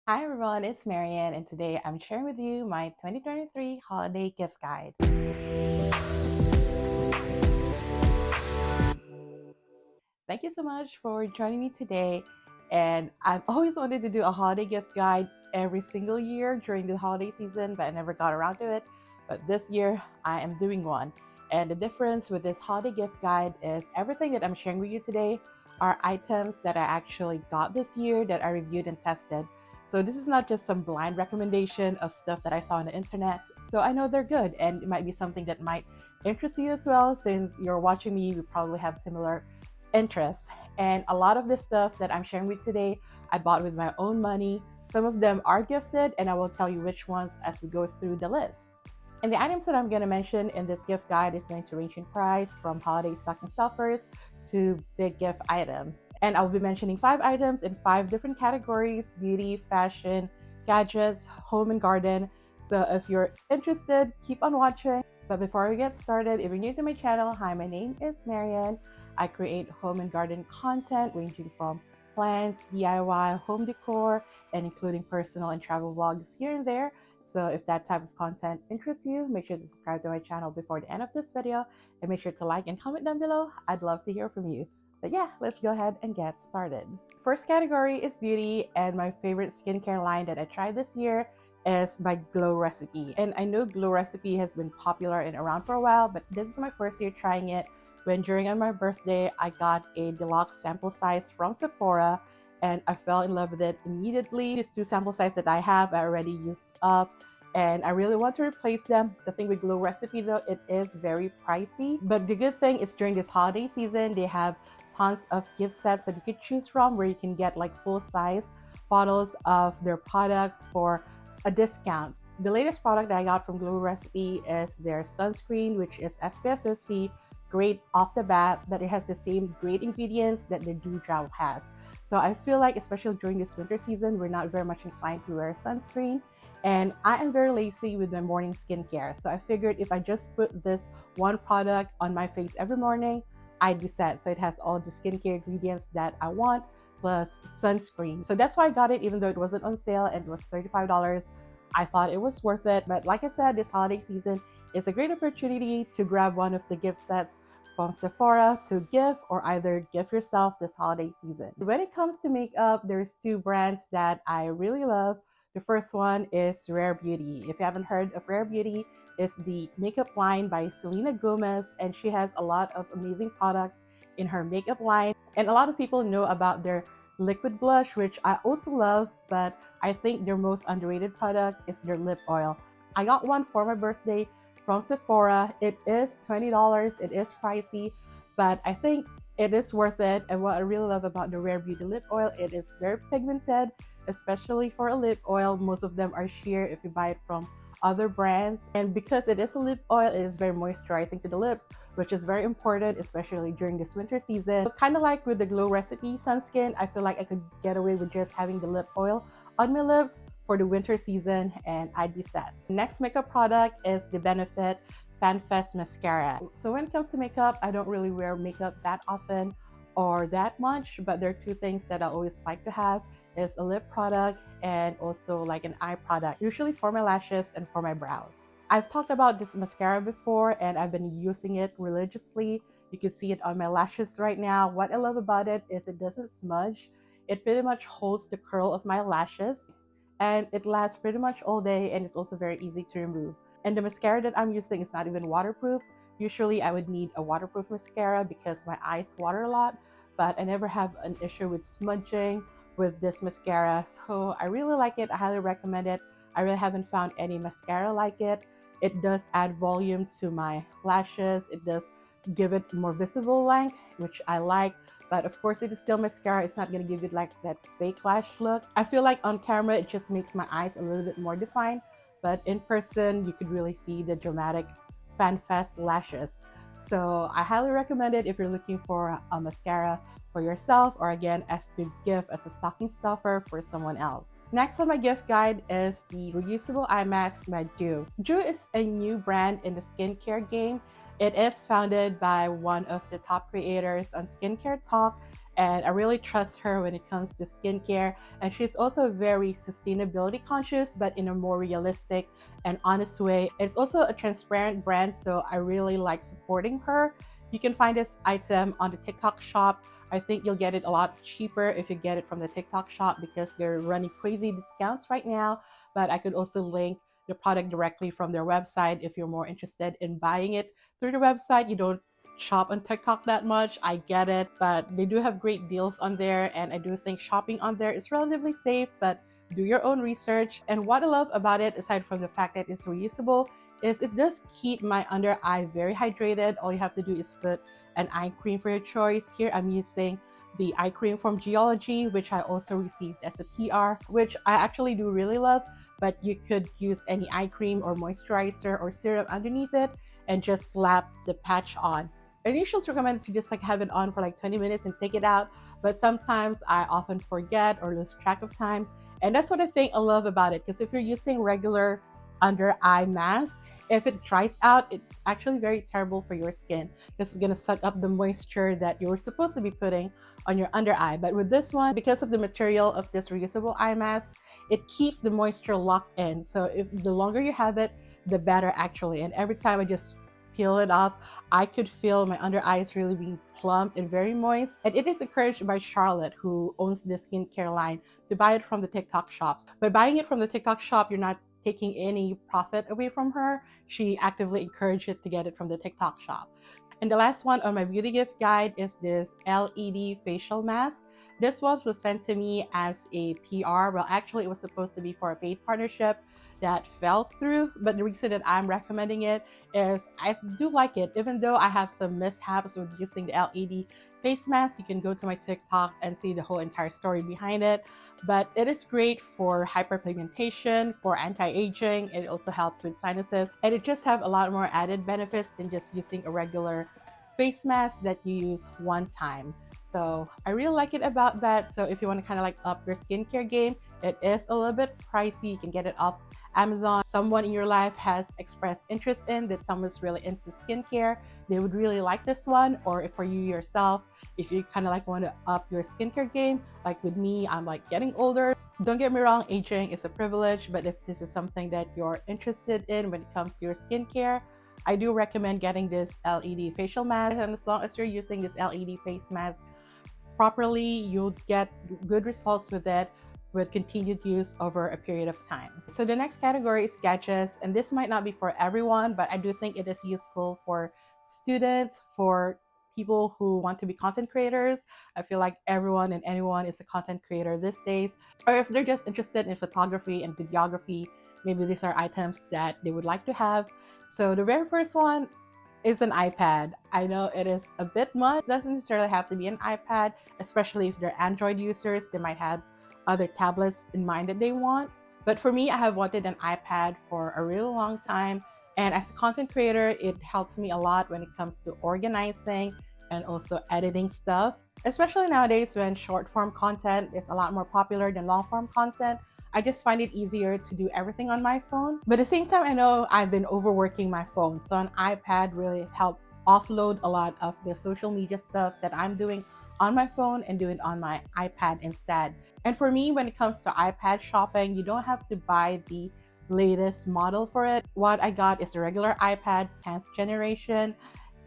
Hi everyone, it's Marianne, and today I'm sharing with you my 2023 holiday gift guide. Thank you so much for joining me today. And I've always wanted to do a holiday gift guide every single year during the holiday season, but I never got around to it. But this year I am doing one. And the difference with this holiday gift guide is everything that I'm sharing with you today are items that I actually got this year that I reviewed and tested. So this is not just some blind recommendation of stuff that I saw on the internet. So I know they're good and it might be something that might interest you as well. Since you're watching me, you probably have similar interests. And a lot of the stuff that I'm sharing with today, I bought with my own money. Some of them are gifted, and I will tell you which ones as we go through the list. And the items that I'm going to mention in this gift guide is going to range in price from holiday stocking stuffers to big gift items. And I'll be mentioning 5 items in 5 different categories: beauty, fashion, gadgets, home and garden. So if you're interested, keep on watching. But before we get started, if you're new to my channel, hi, my name is Marianne. I create home and garden content ranging from plants, DIY, home decor, and including personal and travel vlogs here and there. So if that type of content interests you, make sure to subscribe to my channel before the end of this video and make sure to like and comment down below. I'd love to hear from you. But yeah, let's go ahead and get started. First category is beauty, and my favorite skincare line that I tried this year is by Glow Recipe. And I know Glow Recipe has been popular and around for a while, but this is my first year trying it when during my birthday I got a deluxe sample size from Sephora and I fell in love with it immediately. These 2 sample sizes that I have I already used up and I really want to replace them. The thing with Glow Recipe though, it is very pricey, but the good thing is during this holiday season they have tons of gift sets that you could choose from where you can get like full size bottles of their product for a discount. The latest product that I got from Glow Recipe is their sunscreen, which is SPF 50, great off the bat, but it has the same great ingredients that the Dew Gel has. So I feel like, especially during this winter season, we're not very much inclined to wear sunscreen. And I am very lazy with my morning skincare. So I figured if I just put this one product on my face every morning, I'd be set. So it has all the skincare ingredients that I want, plus sunscreen. So that's why I got it, even though it wasn't on sale and it was $35. I thought it was worth it. But like I said, this holiday season, it's a great opportunity to grab one of the gift sets from Sephora to gift or either gift yourself this holiday season. When it comes to makeup, there's 2 brands that I really love. The first one is Rare Beauty. If you haven't heard of Rare Beauty, it's the makeup line by Selena Gomez, and she has a lot of amazing products in her makeup line. And a lot of people know about their liquid blush, which I also love, but I think their most underrated product is their lip oil. I got one for my birthday from Sephora. It is $20. It is pricey, but I think it is worth it. And what I really love about the Rare Beauty lip oil, it is very pigmented, especially for a lip oil. Most of them are sheer if you buy it from other brands. And because it is a lip oil, it is very moisturizing to the lips, which is very important, especially during this winter season. So kind of like with the Glow Recipe Sunscreen, I feel like I could get away with just having the lip oil on my lips for the winter season and I'd be set. The next makeup product is the Benefit Fanfest Mascara. So when it comes to makeup, I don't really wear makeup that often or that much, but there are 2 things that I always like to have is a lip product and also like an eye product, usually for my lashes and for my brows. I've talked about this mascara before and I've been using it religiously. You can see it on my lashes right now. What I love about it is it doesn't smudge. It pretty much holds the curl of my lashes and it lasts pretty much all day and it's also very easy to remove. And the mascara that I'm using is not even waterproof. Usually I would need a waterproof mascara because my eyes water a lot, but I never have an issue with smudging with this mascara. So I really like it. I highly recommend it. I really haven't found any mascara like it. It does add volume to my lashes. It does give it more visible length, which I like. But of course, it is still mascara. It's not going to give it like that fake lash look. I feel like on camera, it just makes my eyes a little bit more defined. But in person, you could really see the dramatic Fanfest lashes. So I highly recommend it if you're looking for a mascara for yourself or again as to gift as a stocking stuffer for someone else. Next on my gift guide is the reusable eye mask by Dew. Dew is a new brand in the skincare game. It is founded by one of the top creators on Skincare Talk, and I really trust her when it comes to skincare. And she's also very sustainability conscious, but in a more realistic and honest way. It's also a transparent brand, so I really like supporting her. You can find this item on the TikTok shop. I think you'll get it a lot cheaper if you get it from the TikTok shop because they're running crazy discounts right now. But I could also link the product directly from their website if you're more interested in buying it through the website. You don't shop on TikTok that much, I get it, but they do have great deals on there, and I do think shopping on there is relatively safe, but do your own research. And what I love about it, aside from the fact that it's reusable, is it does keep my under eye very hydrated. All you have to do is put an eye cream for your choice. Here I'm using the eye cream from Geology, which I also received as a PR, which I actually do really love, but you could use any eye cream or moisturizer or serum underneath it and just slap the patch on. I usually recommend to just like have it on for like 20 minutes and take it out, but sometimes I often forget or lose track of time. And that's what I think I love about it, because if you're using regular under eye mask, if it dries out, it's actually very terrible for your skin because it's going to suck up the moisture that you were supposed to be putting on your under eye. But with this one, because of the material of this reusable eye mask, it keeps the moisture locked in. So if the longer you have it, the better actually. And every time I just peel it off, I could feel my under eyes really being plump and very moist. And it is encouraged by Charlotte, who owns this skincare line, to buy it from the TikTok shops. By buying it from the TikTok shop, you're not taking any profit away from her. She actively encouraged it to get it from the TikTok shop. And the last one on my beauty gift guide is this LED facial mask. This one was sent to me as a PR. Well, actually, it was supposed to be for a paid partnership that fell through, but the reason that I'm recommending it is I do like it. Even though I have some mishaps with using the LED face mask, you can go to my TikTok and see the whole entire story behind it. But it is great for hyperpigmentation, for anti-aging. It also helps with sinuses, and it just have a lot more added benefits than just using a regular face mask that you use one time. So I really like it about that. So if you want to kind of like up your skincare game, it is a little bit pricey. You can get it off Amazon. Someone in your life has expressed interest in that someone's really into skincare, they would really like this one. Or if for you yourself, if you kind of like want to up your skincare game, like with me, I'm like getting older. Don't get me wrong, aging is a privilege, but if this is something that you're interested in when it comes to your skincare, I do recommend getting this LED facial mask. And as long as you're using this LED face mask properly, you'll get good results with it with continued use over a period of time. So the next category is gadgets, and this might not be for everyone, but I do think it is useful for students, for people who want to be content creators. I feel like everyone and anyone is a content creator these days. Or if they're just interested in photography and videography, maybe these are items that they would like to have. So the very first one is an iPad. I know it is a bit much. It doesn't necessarily have to be an iPad, especially if they're Android users. They might have other tablets in mind that they want. But for me, I have wanted an iPad for a really long time. And as a content creator, it helps me a lot when it comes to organizing and also editing stuff, especially nowadays when short form content is a lot more popular than long form content. I just find it easier to do everything on my phone. But at the same time, I know I've been overworking my phone. So an iPad really helped offload a lot of the social media stuff that I'm doing on my phone and do it on my iPad instead. And for me, when it comes to iPad shopping, you don't have to buy the latest model for it. What I got is a regular iPad 10th generation.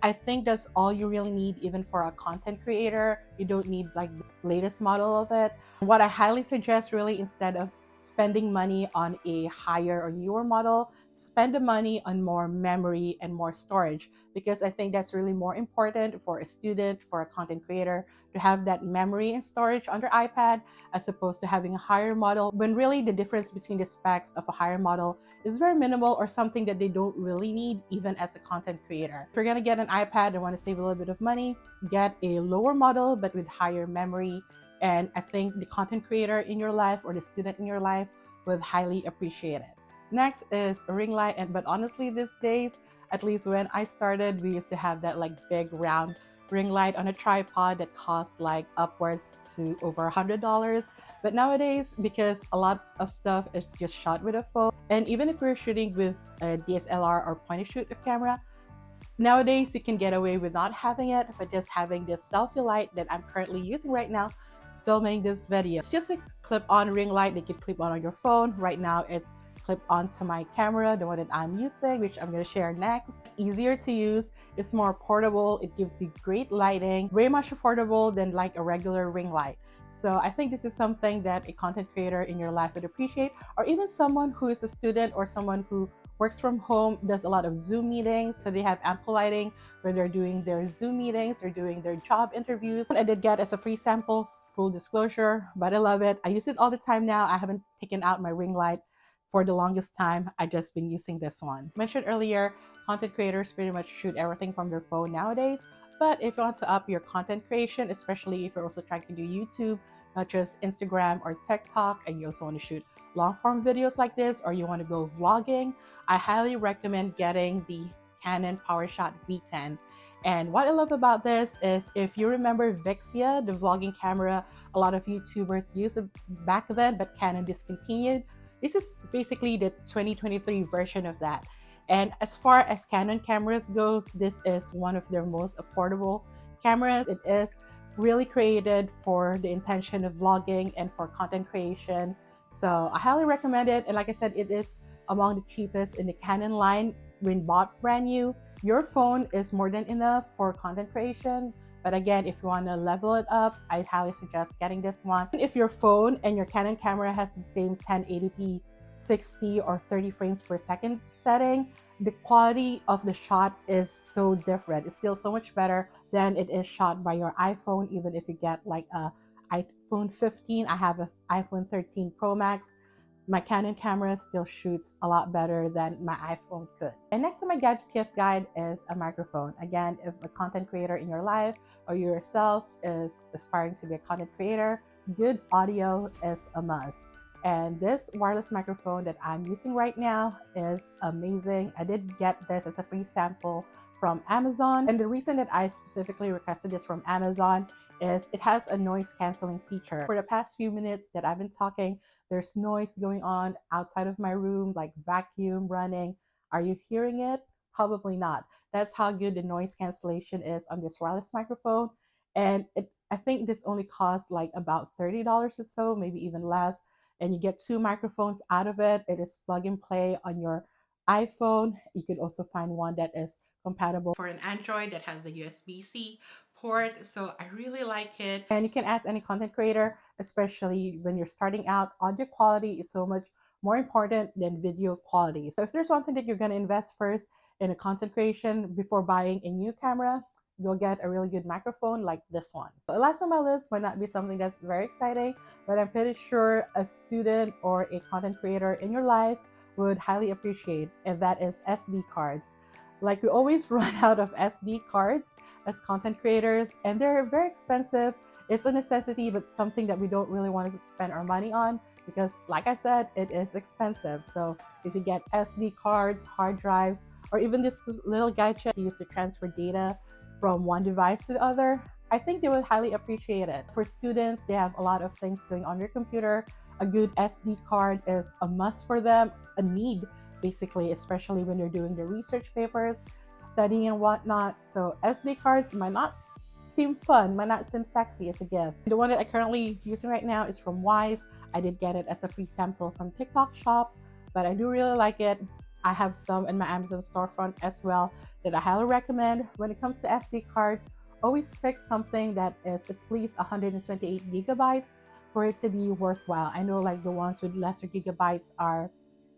I think that's all you really need, even for a content creator. You don't need like the latest model of it. What I highly suggest, really, instead of spending money on a higher or newer model, spend the money on more memory and more storage, because I think that's really more important for a student, for a content creator, to have that memory and storage on their iPad as opposed to having a higher model, when really the difference between the specs of a higher model is very minimal or something that they don't really need even as a content creator. If you're gonna get an iPad and want to save a little bit of money, get a lower model but with higher memory. And I think the content creator in your life or the student in your life would highly appreciate it. Next is a ring light. But honestly, these days, at least when I started, we used to have that like big round ring light on a tripod that costs like upwards to over $100. But nowadays, because a lot of stuff is just shot with a phone, and even if we're shooting with a DSLR or point and shoot camera, Nowadays, you can get away with not having it, but just having this selfie light that I'm currently using right now, filming this video. It's just a clip-on ring light that you clip on your phone. Right now, it's clipped onto my camera, the one that I'm using, which I'm going to share next. Easier to use, it's more portable, it gives you great lighting, way much affordable than like a regular ring light. So I think this is something that a content creator in your life would appreciate, or even someone who is a student or someone who works from home, does a lot of Zoom meetings, so they have ample lighting when they're doing their Zoom meetings or doing their job interviews. I did get as a free sample, full disclosure, but I love it. I use it all the time now. I haven't taken out my ring light for the longest time. I've just been using this one. Mentioned earlier, content creators pretty much shoot everything from their phone nowadays. But if you want to up your content creation, especially if you're also trying to do YouTube, not just Instagram or TikTok, and you also want to shoot long form videos like this, or you want to go vlogging, I highly recommend getting the Canon PowerShot V10. And what I love about this is, if you remember Vixia, the vlogging camera a lot of YouTubers used it back then, but Canon discontinued. This is basically the 2023 version of that. And as far as Canon cameras goes, this is one of their most affordable cameras. It is really created for the intention of vlogging and for content creation. So I highly recommend it. And like I said, it is among the cheapest in the Canon line when bought brand new. Your phone is more than enough for content creation. But again, if you want to level it up, I highly suggest getting this one. If your phone and your Canon camera has the same 1080p 60 or 30 frames per second setting, the quality of the shot is so different. It's still so much better than it is shot by your iPhone, even if you get like a iPhone 15. I have an iPhone 13 Pro Max. My Canon camera still shoots a lot better than my iPhone could. And next on my gadget gift guide is a microphone. Again, if a content creator in your life or you yourself is aspiring to be a content creator, good audio is a must. And this wireless microphone that I'm using right now is amazing. I did get this as a free sample from Amazon. And the reason that I specifically requested this from Amazon is it has a noise canceling feature. For the past few minutes that I've been talking, there's noise going on outside of my room, like vacuum running. Are you hearing it? Probably not. That's how good the noise cancellation is on this wireless microphone. And I think this only costs like about $30 or so, maybe even less. And you get two microphones out of it. It is plug and play on your iPhone. You could also find one that is compatible for an Android that has the USB-C port. So I really like it. And you can ask any content creator, especially when you're starting out, audio quality is so much more important than video quality. So if there's one thing that you're going to invest first in a content creation before buying a new camera, you'll get a really good microphone like this one. But last on my list might not be something that's very exciting, but I'm pretty sure a student or a content creator in your life would highly appreciate, and that is SD cards. Like, we always run out of SD cards as content creators, and they're very expensive. It's a necessity, but something that we don't really want to spend our money on because, like I said, it is expensive. So if you get SD cards, hard drives, or even this little gadget you use to transfer data from one device to the other, I think they would highly appreciate it. For students, they have a lot of things going on their computer. A good SD card is a must for them, a need basically, especially when they're doing their research papers, studying and whatnot. So SD cards might not seem fun, might not seem sexy as a gift. The one that I currently using right now is from Wise. I did get it as a free sample from TikTok shop, but I do really like it. I have some in my Amazon storefront as well that I highly recommend. When it comes to SD cards, always pick something that is at least 128 gigabytes for it to be worthwhile. I know like the ones with lesser gigabytes are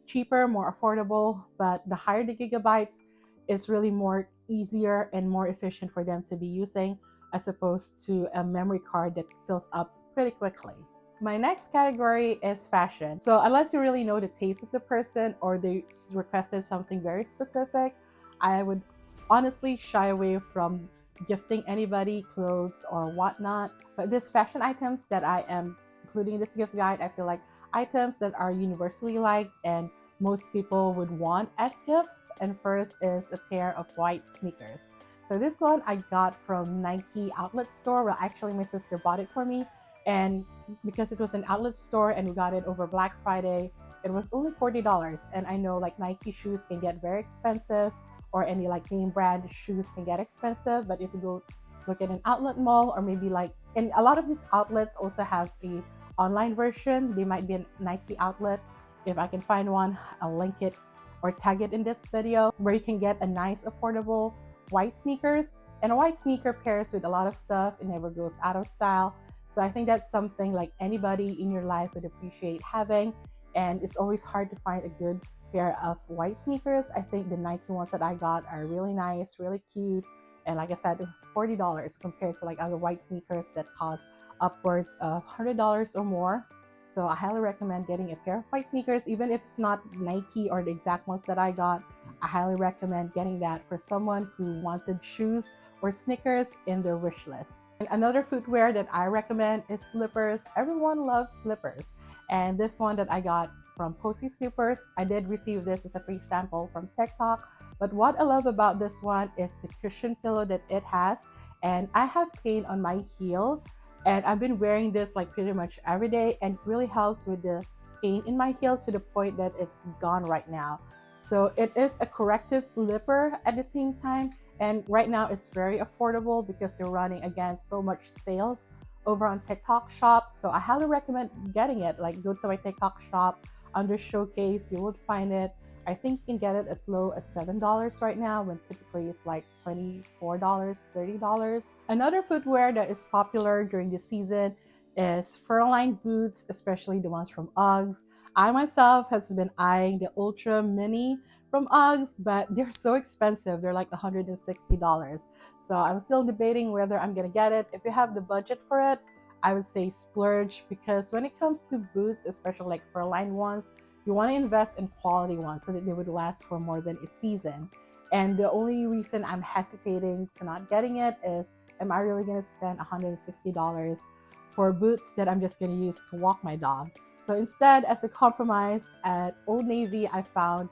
cheaper, more affordable, but the higher the gigabytes is really more easier and more efficient for them to be using as opposed to a memory card that fills up pretty quickly. My next category is fashion. So unless you really know the taste of the person or they requested something very specific, I would honestly shy away from gifting anybody clothes or whatnot. But these fashion items that I am including in this gift guide, I feel like items that are universally liked and most people would want as gifts. And first is a pair of white sneakers. So this one I got from Nike outlet store. Well, actually my sister bought it for me, and because it was an outlet store and we got it over Black Friday, it was only $40. And I know like Nike shoes can get very expensive or any like name brand shoes can get expensive. But if you go look at an outlet mall, or maybe like, and a lot of these outlets also have a online version. They might be a Nike outlet. If I can find one, I'll link it or tag it in this video, where you can get a nice affordable white sneakers. And a white sneaker pairs with a lot of stuff. It never goes out of style. So I think that's something like anybody in your life would appreciate having. And it's always hard to find a good pair of white sneakers. I think the Nike ones that I got are really nice, really cute. And like I said, it was $40 compared to like other white sneakers that cost upwards of $100 or more. So I highly recommend getting a pair of white sneakers, even if it's not Nike or the exact ones that I got. I highly recommend getting that for someone who wanted shoes or sneakers in their wish list. And another footwear that I recommend is slippers. Everyone loves slippers. And this one that I got from Posy Slippers, I did receive this as a free sample from TikTok. But what I love about this one is the cushion pillow that it has. And I have pain on my heel, and I've been wearing this like pretty much every day, and it really helps with the pain in my heel to the point that it's gone right now. So it is a corrective slipper at the same time, and right now it's very affordable because they're running against so much sales over on TikTok shop. So I highly recommend getting it. Like, go to my TikTok shop under showcase, you would find it. I think you can get it as low as $7 right now, when typically it's like $24, $30. Another footwear that is popular during the season is fur-lined boots, especially the ones from Uggs. I myself has been eyeing the Ultra Mini from Uggs, but they're so expensive. They're like $160. So I'm still debating whether I'm gonna get it. If you have the budget for it, I would say splurge, because when it comes to boots, especially like fur-lined ones, you want to invest in quality ones so that they would last for more than a season. And the only reason I'm hesitating to not getting it is, am I really going to spend $160 for boots that I'm just going to use to walk my dog? So instead, as a compromise, at Old Navy, I found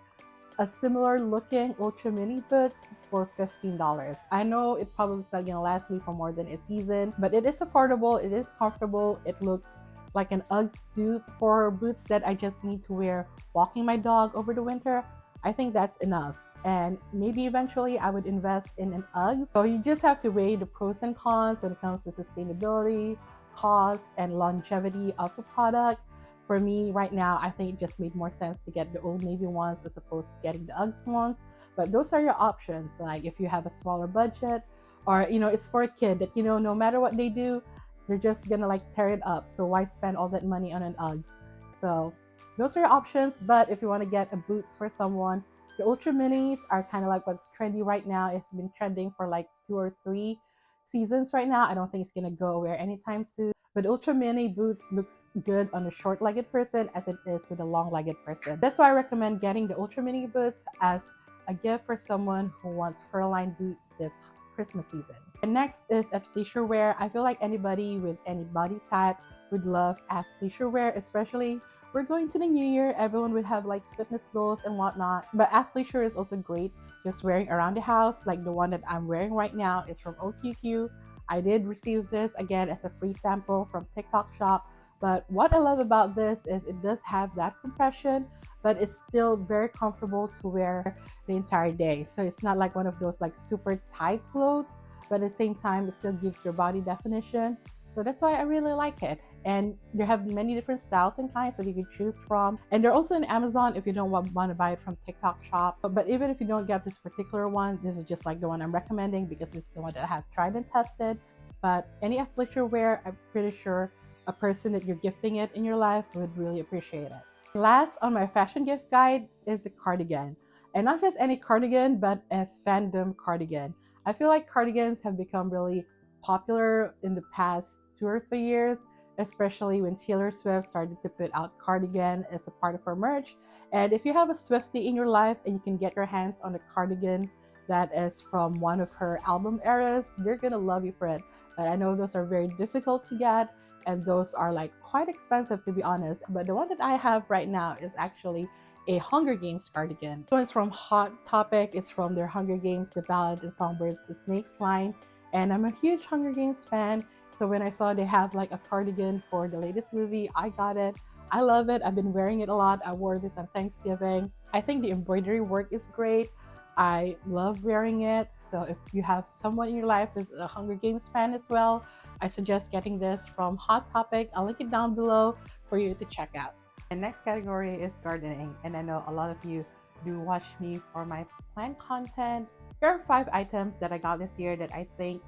a similar looking Ultra Mini boots for $15. I know it probably is not gonna last me for more than a season, but it is affordable, it is comfortable, it looks like an Uggs dupe for boots that I just need to wear walking my dog over the winter. I think that's enough. And maybe eventually I would invest in an Uggs. So you just have to weigh the pros and cons when it comes to sustainability, cost, and longevity of a product. For me right now, I think it just made more sense to get the Old Navy ones as opposed to getting the Uggs ones. But those are your options. Like, if you have a smaller budget, or it's for a kid that no matter what they do, they're just gonna like tear it up. So why spend all that money on an Uggs? So those are your options. But if you want to get a boots for someone, the Ultra Minis are kind of like what's trendy right now. It's been trending for like 2 or 3 seasons right now. I don't think it's gonna go away anytime soon. But Ultra Mini boots looks good on a short-legged person as it is with a long-legged person. That's why I recommend getting the Ultra Mini boots as a gift for someone who wants fur-lined boots this Christmas season. And next is athleisure wear. I feel like anybody with any body type would love athleisure wear, especially we're going to the new year. Everyone would have like fitness goals and whatnot. But athleisure is also great just wearing around the house. Like the one that I'm wearing right now is from OQQ. I did receive this again as a free sample from TikTok shop. But what I love about this is it does have that compression, but it's still very comfortable to wear the entire day. So it's not like one of those like super tight clothes, but at the same time, it still gives your body definition. So that's why I really like it. And they have many different styles and kinds that you can choose from. And they're also in Amazon if you don't want to buy it from TikTok shop. But even if you don't get this particular one, this is just like the one I'm recommending because this is the one that I have tried and tested. But any athleisure wear, I'm pretty sure a person that you're gifting it in your life would really appreciate it. Last on my fashion gift guide is a cardigan. And not just any cardigan, but a fandom cardigan. I feel like cardigans have become really popular in the past 2 or 3 years, especially when Taylor Swift started to put out cardigan as a part of her merch. And if you have a Swiftie in your life and you can get your hands on a cardigan that is from one of her album eras, they're gonna love you for it. But I know those are very difficult to get, and those are like quite expensive to be honest. But the one that I have right now is actually a Hunger Games cardigan. So it's from Hot Topic. It's from their Hunger Games, The Ballad and Songbirds with Snakes line. And I'm a huge Hunger Games fan. So when I saw they have like a cardigan for the latest movie, I got it. I love it. I've been wearing it a lot. I wore this on Thanksgiving. I think the embroidery work is great. I love wearing it. So if you have someone in your life who's a Hunger Games fan as well, I suggest getting this from Hot Topic. I'll link it down below for you to check out. And next category is gardening. And I know a lot of you do watch me for my plant content. There are 5 items that I got this year that I think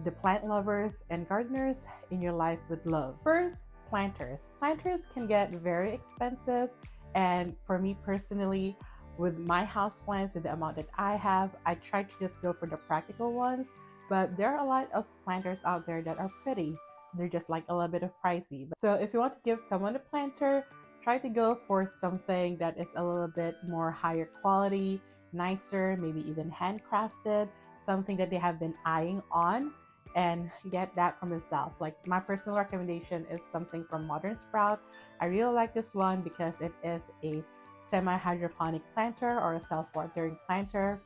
the plant lovers and gardeners in your life would love. First, planters. Planters can get very expensive, and for me personally, with my house plants, with the amount that I have, I try to just go for the practical ones. But there are a lot of planters out there that are pretty. They're just like a little bit of pricey. So if you want to give someone a planter, try to go for something that is a little bit more higher quality, nicer, maybe even handcrafted, something that they have been eyeing on, and get that from itself. Like my personal recommendation is something from Modern Sprout. I really like this one because it is a semi-hydroponic planter or a self-watering planter.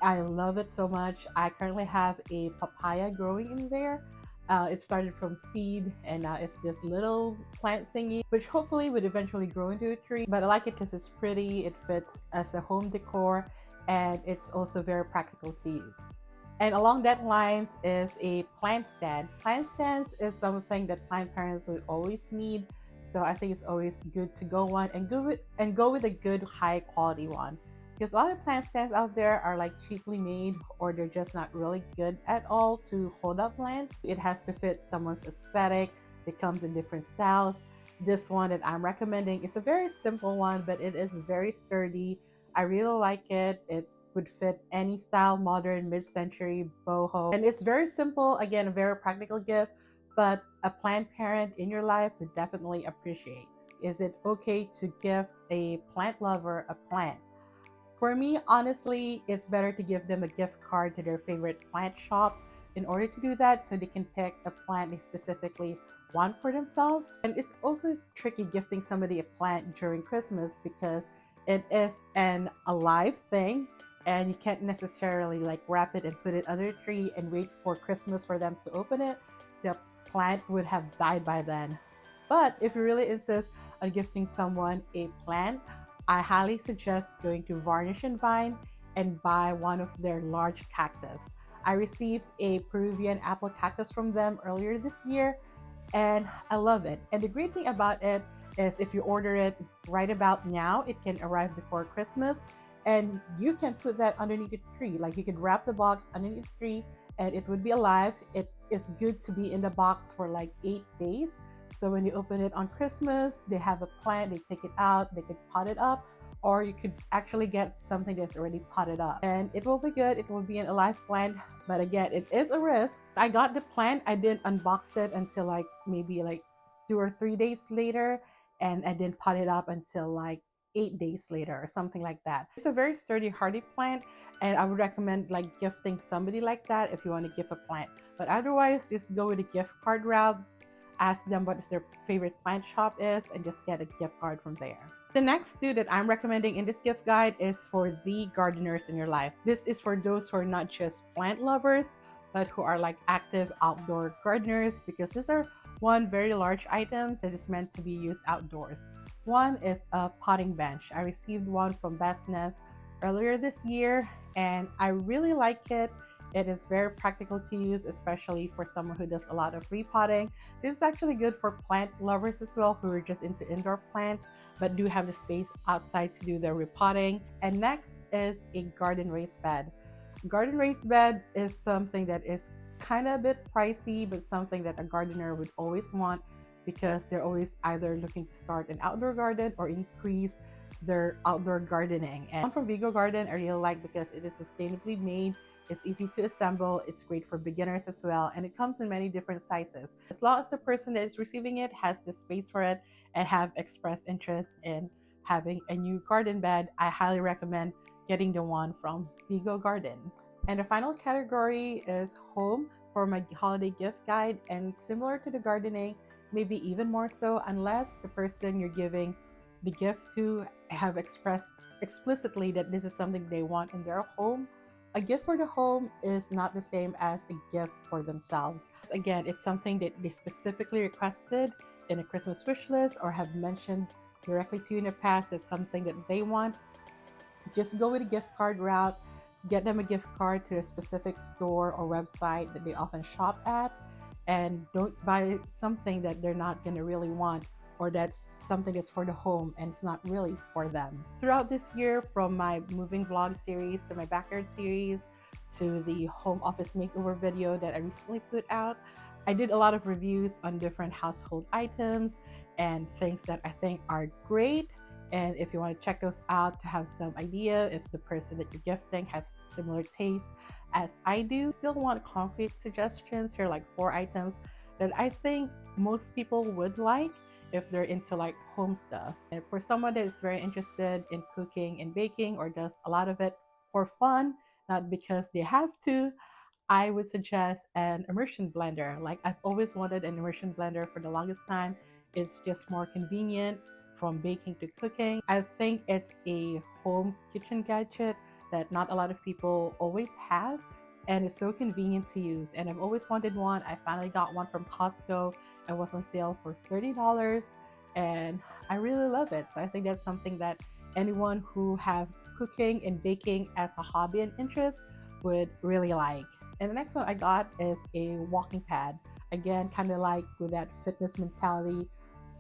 I love it so much. I currently have a papaya growing in there. It started from seed and now it's this little plant thingy, which hopefully would eventually grow into a tree. But I like it because it's pretty, it fits as a home decor, and it's also very practical to use. And along that lines is a plant stand. Plant stands is something that plant parents would always need. So I think it's always good to go one and go with a good high quality one. Because a lot of plant stands out there are like cheaply made, or they're just not really good at all to hold up plants. It has to fit someone's aesthetic. It comes in different styles. This one that I'm recommending is a very simple one, but it is very sturdy. I really like it. It would fit any style, modern, mid-century, boho. And it's very simple, again, a very practical gift, but a plant parent in your life would definitely appreciate. Is it okay to give a plant lover a plant? For me, honestly, it's better to give them a gift card to their favorite plant shop in order to do that, so they can pick a plant they specifically want for themselves. And it's also tricky gifting somebody a plant during Christmas because it is an alive thing, and you can't necessarily like wrap it and put it under a tree and wait for Christmas for them to open it. The plant would have died by then. But if you really insist on gifting someone a plant, I highly suggest going to Varnish and Vine and buy one of their large cactus. I received a Peruvian apple cactus from them earlier this year, and I love it. And the great thing about it is if you order it right about now, it can arrive before Christmas, and you can put that underneath the tree. Like you could wrap the box underneath the tree and it would be alive. It is good to be in the box for like 8 days. So when you open it on Christmas, they have a plant, they take it out, they could pot it up, or you could actually get something that's already potted up. And it will be good, it will be an alive plant, but again, it is a risk. I got the plant, I didn't unbox it until like maybe like 2 or 3 days later, and I didn't pot it up until like 8 days later or something like that. It's a very sturdy, hardy plant, and I would recommend like gifting somebody like that if you want to gift a plant. But otherwise, just go with a gift card route. Ask them what their favorite plant shop is and just get a gift card from there. The next two that I'm recommending in this gift guide is for the gardeners in your life. This is for those who are not just plant lovers, but who are like active outdoor gardeners, because these are one very large items that is meant to be used outdoors. One is a potting bench. I received one from Best Nest earlier this year, and I really like it. It is very practical to use, especially for someone who does a lot of repotting. This is actually good for plant lovers as well, who are just into indoor plants but do have the space outside to do their repotting. And next is a garden raised bed. Garden raised bed is something that is kind of a bit pricey, but something that a gardener would always want, because they're always either looking to start an outdoor garden or increase their outdoor gardening. And one from Vigo Garden I really like because it is sustainably made. It's easy to assemble, it's great for beginners as well, and it comes in many different sizes. As long as the person that is receiving it has the space for it and have expressed interest in having a new garden bed, I highly recommend getting the one from Vigo Garden. And the final category is home for my holiday gift guide, and similar to the gardening, maybe even more so, unless the person you're giving the gift to have expressed explicitly that this is something they want in their home. A gift for the home is not the same as a gift for themselves. Again, it's something that they specifically requested in a Christmas wish list or have mentioned directly to you in the past. That's something that they want. Just go with a gift card route. get them a gift card to a specific store or website that they often shop at, and don't buy something that they're not going to really want, or that's something that's for the home and it's not really for them. Throughout this year, from my moving vlog series to my backyard series to the home office makeover video that I recently put out, I did a lot of reviews on different household items and things that I think are great. And if you want to check those out to have some idea if the person that you're gifting has similar tastes as I do, still want concrete suggestions. Here are like 4 items that I think most people would like if they're into like home stuff. And for someone that is very interested in cooking and baking or does a lot of it for fun, not because they have to, I would suggest an immersion blender. Like, I've always wanted an immersion blender for the longest time. It's just more convenient from baking to cooking. I think it's a home kitchen gadget that not a lot of people always have, and it's so convenient to use. And I've always wanted one. I finally got one from Costco. It was on sale for $30, and I really love it. So I think that's something that anyone who have cooking and baking as a hobby and interest would really like. And the next one I got is a walking pad. Again, kind of like with that fitness mentality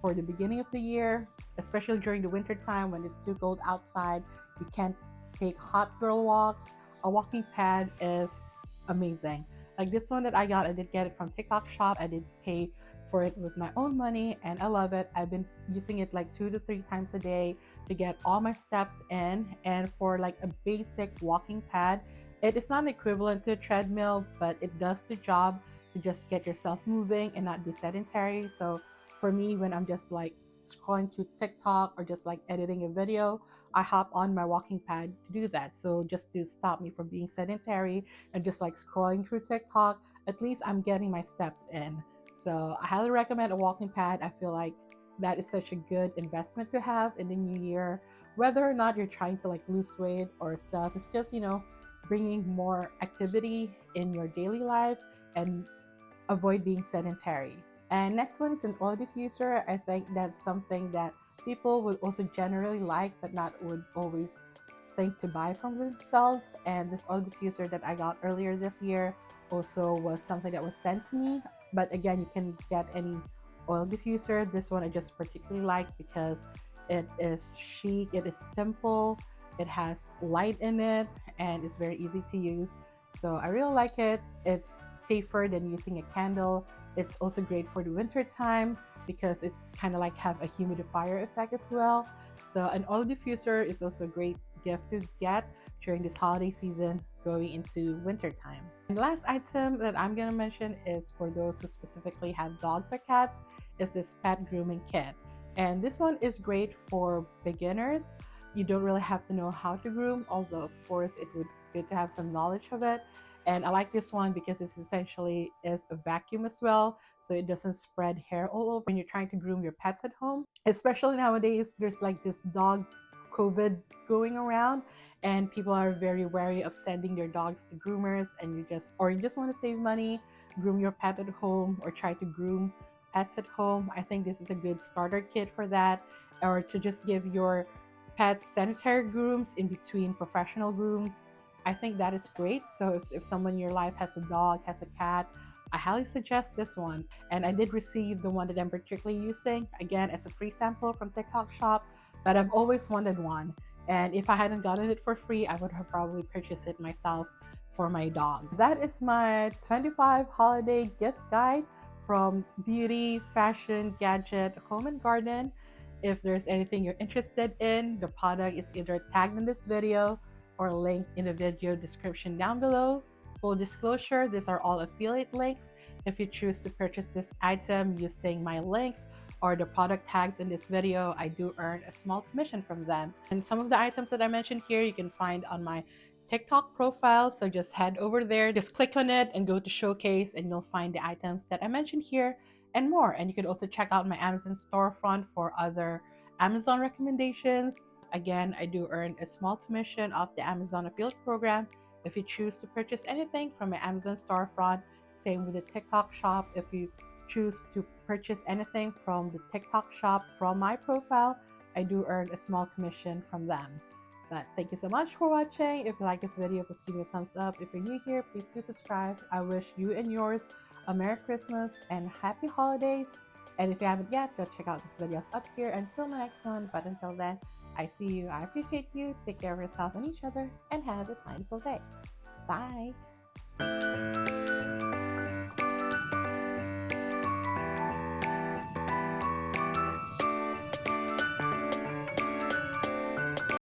for the beginning of the year, especially during the winter time when it's too cold outside, you can't take hot girl walks. A walking pad is amazing. Like this one that I got, I did get it from TikTok shop. I did pay for it with my own money and I love it. I've been using it like 2 to 3 times a day to get all my steps in. And for like a basic walking pad, it is not equivalent to a treadmill, but it does the job to just get yourself moving and not be sedentary. So for me, when I'm just like scrolling through TikTok or just like editing a video, I hop on my walking pad to do that. So just to stop me from being sedentary and just like scrolling through TikTok, at least I'm getting my steps in. So I highly recommend a walking pad. I feel like that is such a good investment to have in the new year, whether or not you're trying to like lose weight or stuff. It's just, bringing more activity in your daily life and avoid being sedentary. And next one is an oil diffuser. I think that's something that people would also generally like, but not would always think to buy from themselves. And this oil diffuser that I got earlier this year also was something that was sent to me. But again, you can get any oil diffuser. This one I just particularly like because it is chic, it is simple, it has light in it, and it's very easy to use. So I really like it. It's safer than using a candle. It's also great for the winter time because it's kind of like have a humidifier effect as well. So an oil diffuser is also a great gift to get during this holiday season going into winter time. And the last item that I'm going to mention is for those who specifically have dogs or cats is this pet grooming kit. And this one is great for beginners. You don't really have to know how to groom, although of course it would be good to have some knowledge of it. And I like this one because it's essentially is a vacuum as well, so it doesn't spread hair all over when you're trying to groom your pets at home. Especially nowadays, there's like this dog COVID going around, and people are very wary of sending their dogs to groomers, and you just want to save money, groom your pet at home, or try to groom pets at home. I think this is a good starter kit for that, or to just give your pets sanitary grooms in between professional grooms. I think that is great. So if someone in your life has a dog, has a cat, I highly suggest this one. And I did receive the one that I'm particularly using, again, as a free sample from TikTok shop, but I've always wanted one. And if I hadn't gotten it for free, I would have probably purchased it myself for my dog. That is my 25 holiday gift guide from beauty, fashion, gadget, home and garden. If there's anything you're interested in, the product is either tagged in this video or linked in the video description down below. Full disclosure, these are all affiliate links. If you choose to purchase this item using my links or the product tags in this video, I do earn a small commission from them. And some of the items that I mentioned here, you can find on my TikTok profile. So just head over there, just click on it and go to showcase, and you'll find the items that I mentioned here and more. And you can also check out my Amazon storefront for other Amazon recommendations. Again, I do earn a small commission off the Amazon affiliate program if you choose to purchase anything from my Amazon storefront. Same with the TikTok shop. If you choose to purchase anything from the TikTok shop from my profile, I do earn a small commission from them. But thank you so much for watching. If you like this video, please give me a thumbs up. If you're new here, please do subscribe. I wish you and yours a Merry Christmas and Happy Holidays. And if you haven't yet, go check out these videos up here until my next one. But until then, I see you. I appreciate you. Take care of yourself and each other and have a mindful day. Bye.